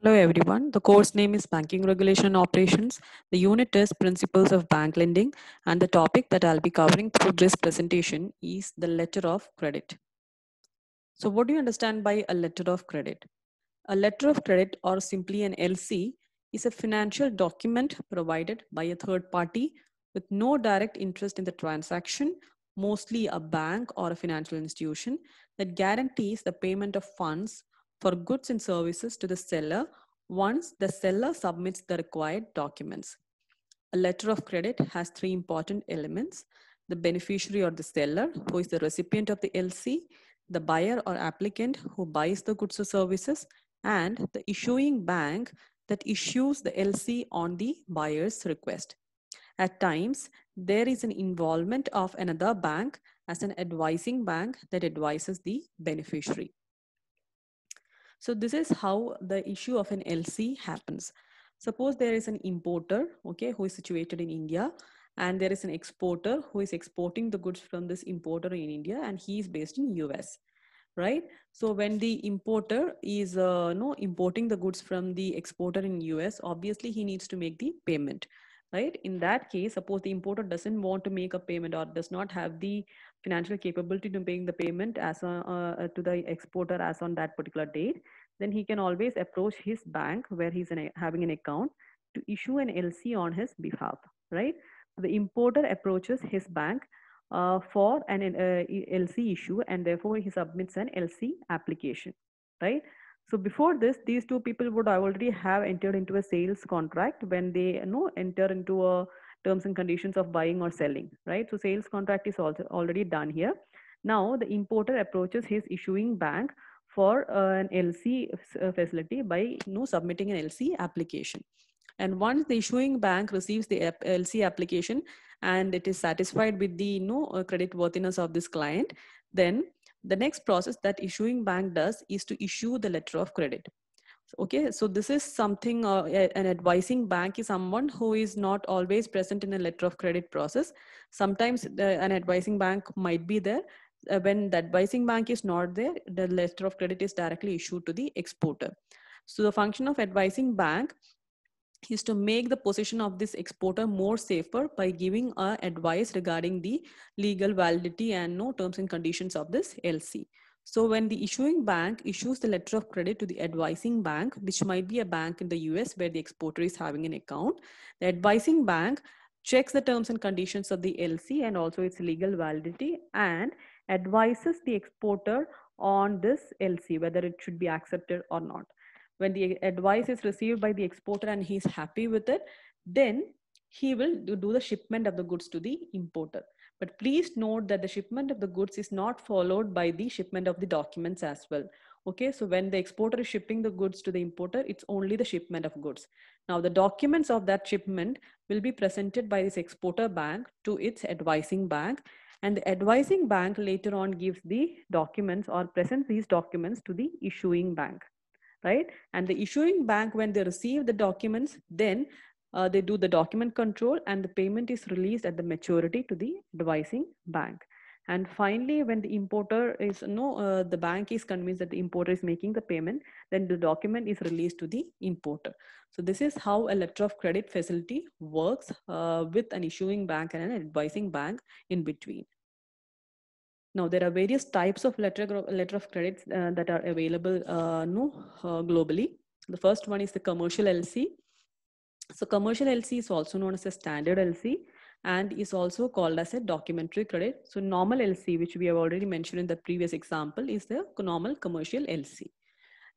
Hello everyone. The course name is Banking Regulation and Operations. The unit is Principles of Bank Lending, and the topic that I'll be covering through this presentation is the letter of credit. So what do you understand by a letter of credit? A letter of credit, or simply an LC, is a financial document provided by a third party with no direct interest in the transaction, mostly a bank or a financial institution, that guarantees the payment of funds for goods and services to the seller once the seller submits the required documents. A letter of credit has three important elements: the beneficiary or the seller, who is the recipient of the LC, the buyer or applicant who buys the goods or services, and the issuing bank that issues the LC on the buyer's request. At times, there is an involvement of another bank as an advising bank that advises the beneficiary. So this is how the issue of an LC happens. Suppose there is an importer, okay, who is situated in India, and there is an exporter who is exporting the goods from this importer in India, and he is based in US, right? So when the importer is no importing the goods from the exporter in US, obviously he needs to make the payment, right? In that case, suppose the importer doesn't want to make a payment or does not have the financial capability to paying the payment to the exporter as on that particular date, then he can always approach his bank where he's having an account to issue an LC on his behalf, right? The importer approaches his bank for an LC issue, and therefore he submits an LC application, right? So before this, these two people would already have entered into a sales contract when they enter into a terms and conditions of buying or selling, right? So sales contract is also already done here. Now the importer approaches his issuing bank for an LC facility by submitting an LC application. And once the issuing bank receives the LC application and it is satisfied with the credit worthiness of this client, then the next process that issuing bank does is to issue the letter of credit. Okay, so this is something, an advising bank is someone who is not always present in a letter of credit process. Sometimes an advising bank might be there. When the advising bank is not there, the letter of credit is directly issued to the exporter. So the function of advising bank is to make the position of this exporter more safer by giving advice regarding the legal validity and no terms and conditions of this LC. So when the issuing bank issues the letter of credit to the advising bank, which might be a bank in the US where the exporter is having an account, the advising bank checks the terms and conditions of the LC and also its legal validity and advises the exporter on this LC, whether it should be accepted or not. When the advice is received by the exporter and he's happy with it, then he will do the shipment of the goods to the importer. But please note that the shipment of the goods is not followed by the shipment of the documents as well. Okay, so when the exporter is shipping the goods to the importer, it's only the shipment of goods. Now, the documents of that shipment will be presented by this exporter bank to its advising bank, and the advising bank later on gives the documents or presents these documents to the issuing bank, right? And the issuing bank, when they receive the documents, then they do the document control and the payment is released at the maturity to the advising bank. And finally, when the importer is the bank is convinced that the importer is making the payment, then the document is released to the importer. So this is how a letter of credit facility works with an issuing bank and an advising bank in between. Now, there are various types of letter of credits that are available globally. The first one is the commercial LC. So commercial LC is also known as a standard LC and is also called as a documentary credit. So normal LC, which we have already mentioned in the previous example, is the normal commercial LC.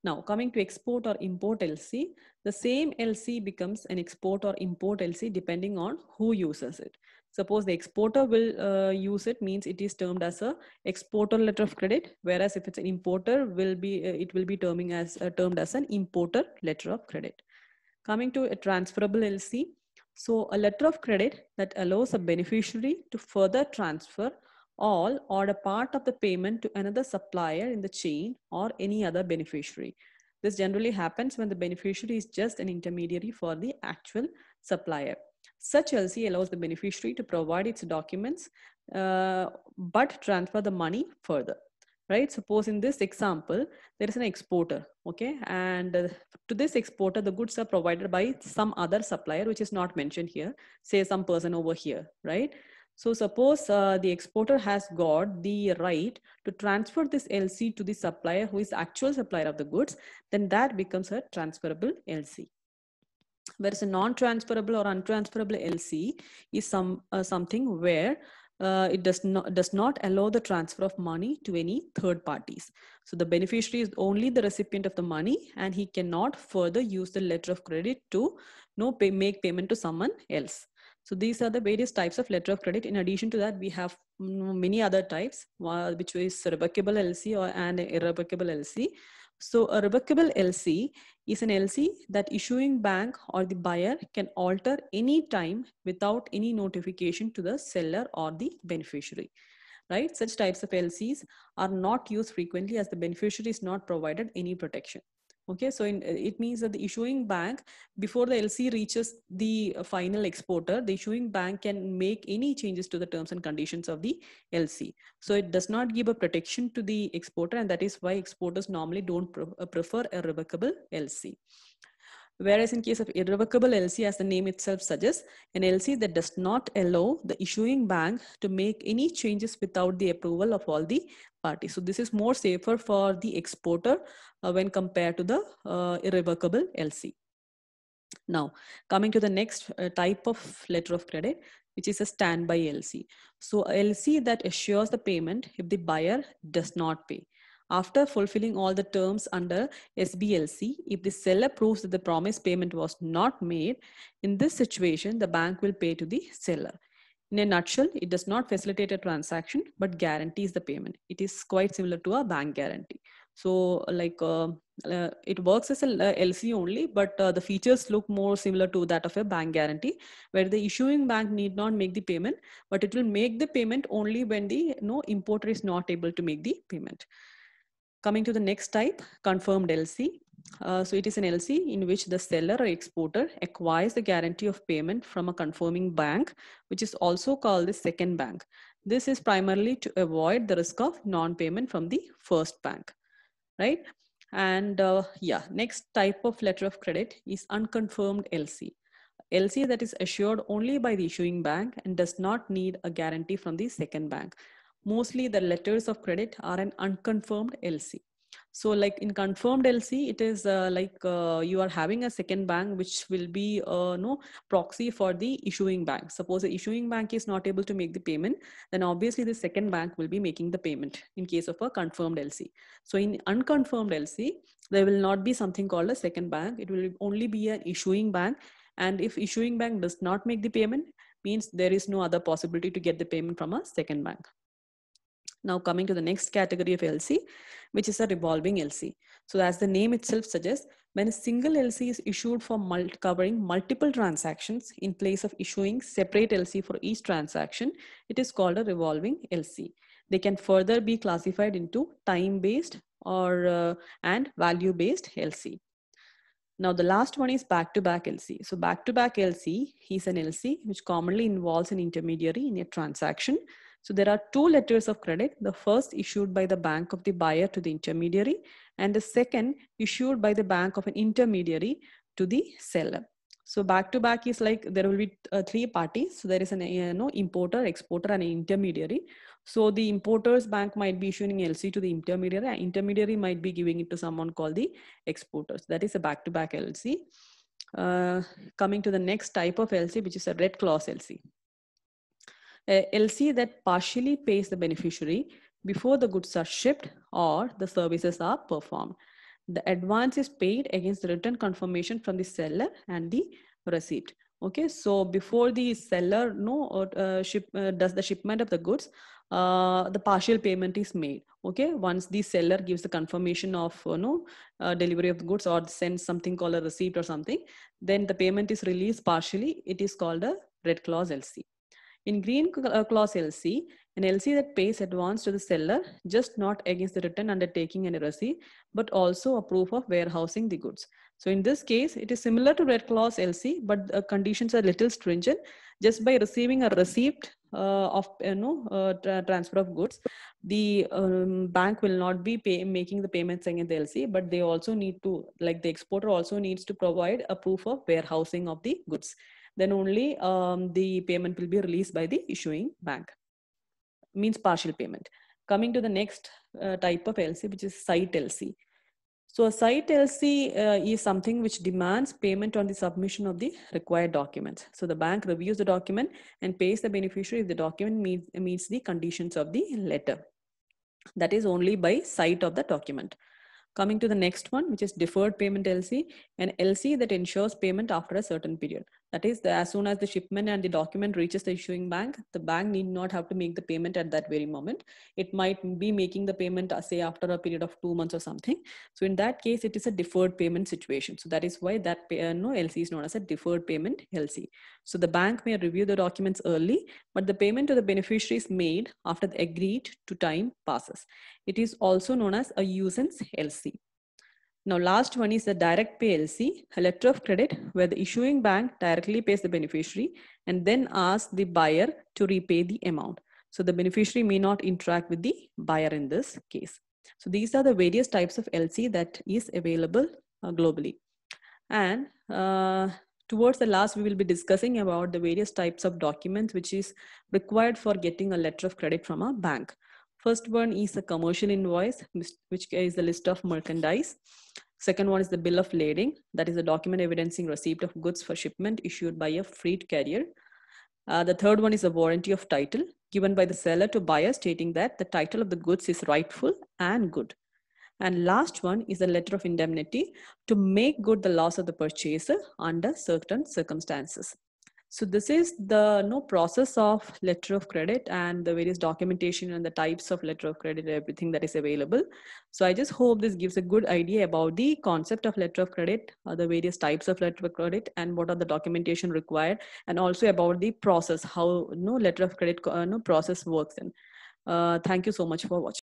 Now, coming to export or import LC, the same LC becomes an export or import LC depending on who uses it. Suppose the exporter will use it, means it is termed as a exporter letter of credit, whereas if it's an importer, it will be termed as an importer letter of credit. Coming to a transferable LC, so a letter of credit that allows a beneficiary to further transfer all or a part of the payment to another supplier in the chain or any other beneficiary. This generally happens when the beneficiary is just an intermediary for the actual supplier. Such LC allows the beneficiary to provide its documents but transfer the money further. right? Suppose in this example, there is an exporter, okay? And to this exporter, the goods are provided by some other supplier, which is not mentioned here, say some person over here, right? So suppose the exporter has got the right to transfer this LC to the supplier who is actual supplier of the goods, then that becomes a transferable LC. Whereas a non-transferable or untransferable LC is something where it does not allow the transfer of money to any third parties. So the beneficiary is only the recipient of the money, and he cannot further use the letter of credit to make payment to someone else. So these are the various types of letter of credit. In addition to that, we have many other types, which is revocable LC and irrevocable LC. So a revocable LC is an LC that issuing bank or the buyer can alter any time without any notification to the seller or the beneficiary, right? Such types of LCs are not used frequently as the beneficiary is not provided any protection. Okay, so it means that the issuing bank, before the LC reaches the final exporter, the issuing bank can make any changes to the terms and conditions of the LC. So it does not give a protection to the exporter, and that is why exporters normally don't prefer a revocable LC. Whereas in case of irrevocable LC, as the name itself suggests, an LC that does not allow the issuing bank to make any changes without the approval of all the parties. So this is more safer for the exporter when compared to the irrevocable LC. Now, coming to the next type of letter of credit, which is a standby LC. So LC that assures the payment if the buyer does not pay. After fulfilling all the terms under SBLC, if the seller proves that the promised payment was not made, in this situation, the bank will pay to the seller. In a nutshell, it does not facilitate a transaction, but guarantees the payment. It is quite similar to a bank guarantee. So it works as a LC only, but the features look more similar to that of a bank guarantee, where the issuing bank need not make the payment, but it will make the payment only when the importer is not able to make the payment. Coming to the next type, confirmed LC. So it is an LC in which the seller or exporter acquires the guarantee of payment from a confirming bank, which is also called the second bank. This is primarily to avoid the risk of non-payment from the first bank, right? And next type of letter of credit is unconfirmed LC. LC that is assured only by the issuing bank and does not need a guarantee from the second bank. Mostly the letters of credit are an unconfirmed LC. So like in confirmed LC, it is you are having a second bank which will be no proxy for the issuing bank. Suppose the issuing bank is not able to make the payment, then obviously the second bank will be making the payment in case of a confirmed LC. So in unconfirmed LC, there will not be something called a second bank. It will only be an issuing bank. And if issuing bank does not make the payment, means there is no other possibility to get the payment from a second bank. Now coming to the next category of LC, which is a revolving LC. So as the name itself suggests, when a single LC is issued for covering multiple transactions in place of issuing separate LC for each transaction, it is called a revolving LC. They can further be classified into time-based or and value-based LC. Now the last one is back-to-back LC. So back-to-back LC is an LC which commonly involves an intermediary in a transaction. So there are two letters of credit. The first issued by the bank of the buyer to the intermediary, and the second issued by the bank of an intermediary to the seller. So back-to-back is like there will be three parties. So there is an importer, exporter, and an intermediary. So the importer's bank might be issuing LC to the intermediary, and intermediary might be giving it to someone called the exporters. That is a back-to-back LC. Coming to the next type of LC, which is a red clause LC. A LC that partially pays the beneficiary before the goods are shipped or the services are performed. The advance is paid against the written confirmation from the seller and the receipt. Okay, so before the seller does the shipment of the goods, the partial payment is made. Okay, once the seller gives the confirmation of delivery of the goods or sends something called a receipt or something, then the payment is released partially. It is called a red clause LC. In green clause LC, an LC that pays advance to the seller, just not against the written undertaking and a receipt, but also a proof of warehousing the goods. So in this case, it is similar to red clause LC, but the conditions are little stringent. Just by receiving a receipt of transfer of goods, the bank will not be making the payments against the LC, but they also need to, like the exporter also needs to provide a proof of warehousing of the goods. Then only the payment will be released by the issuing bank. Means partial payment. Coming to the next type of LC, which is site LC. So a site LC is something which demands payment on the submission of the required documents. So the bank reviews the document and pays the beneficiary if the document meets the conditions of the letter. That is only by sight of the document. Coming to the next one, which is deferred payment LC, an LC that ensures payment after a certain period. That is, as soon as the shipment and the document reaches the issuing bank, the bank need not have to make the payment at that very moment. It might be making the payment, say, after a period of 2 months or something. So in that case, it is a deferred payment situation. So that is why that LC is known as a deferred payment LC. So the bank may review the documents early, but the payment to the beneficiary is made after the agreed to time passes. It is also known as a usance LC. Now, last one is the direct pay LC, a letter of credit where the issuing bank directly pays the beneficiary and then asks the buyer to repay the amount. So the beneficiary may not interact with the buyer in this case. So these are the various types of LC that is available globally. And towards the last, we will be discussing about the various types of documents which is required for getting a letter of credit from a bank. First one is a commercial invoice, which is the list of merchandise. Second one is the bill of lading, that is a document evidencing receipt of goods for shipment issued by a freight carrier. The third one is a warranty of title given by the seller to buyer stating that the title of the goods is rightful and good. And last one is a letter of indemnity to make good the loss of the purchaser under certain circumstances. So this is the process of letter of credit and the various documentation and the types of letter of credit, everything that is available. So I just hope this gives a good idea about the concept of letter of credit, the various types of letter of credit, and what are the documentation required, and also about the process, how letter of credit process works in. Thank you so much for watching.